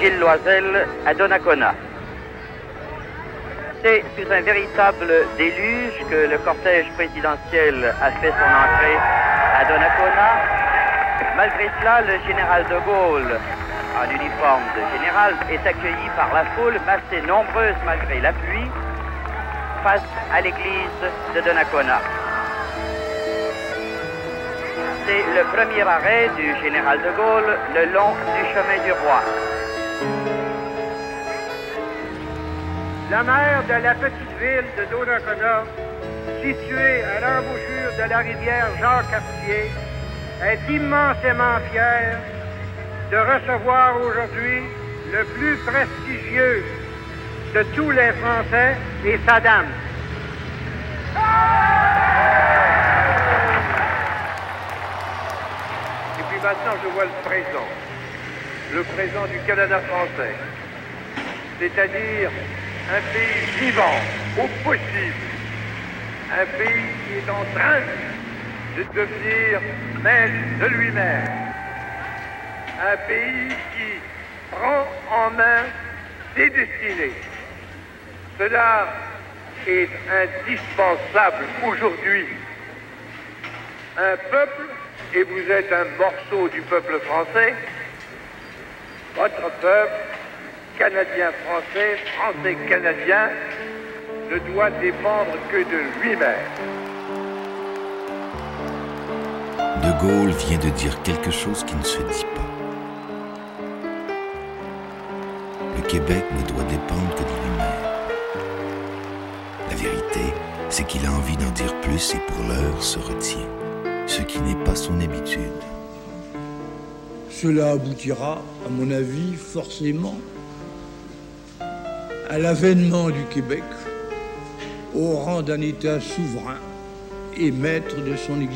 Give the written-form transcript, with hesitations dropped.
Gilles Loisel à Donnacona. C'est sous un véritable déluge que le cortège présidentiel a fait son entrée à Donnacona. Malgré cela, le général de Gaulle, en uniforme de général, est accueilli par la foule, assez nombreuse malgré la pluie, face à l'église de Donnacona. C'est le premier arrêt du général de Gaulle le long du chemin du Roi. La maire de la petite ville de Donnacona, située à l'embouchure de la rivière Jacques-Cartier, est immensément fière de recevoir aujourd'hui le plus prestigieux de tous les Français et sa dame. Et puis maintenant, je vois le présent du Canada français, c'est-à-dire un pays vivant au possible, un pays qui est en train de devenir maître de lui-même, un pays qui prend en main ses destinées. Cela est indispensable aujourd'hui. Un peuple, et vous êtes un morceau du peuple français, votre peuple, Canadien-Français, Français-Canadien, ne doit dépendre que de lui-même. De Gaulle vient de dire quelque chose qui ne se dit pas. Le Québec ne doit dépendre que de lui-même. La vérité, c'est qu'il a envie d'en dire plus et pour l'heure se retient, ce qui n'est pas son habitude. Cela aboutira, à mon avis, forcément, à l'avènement du Québec au rang d'un État souverain et maître de son existence.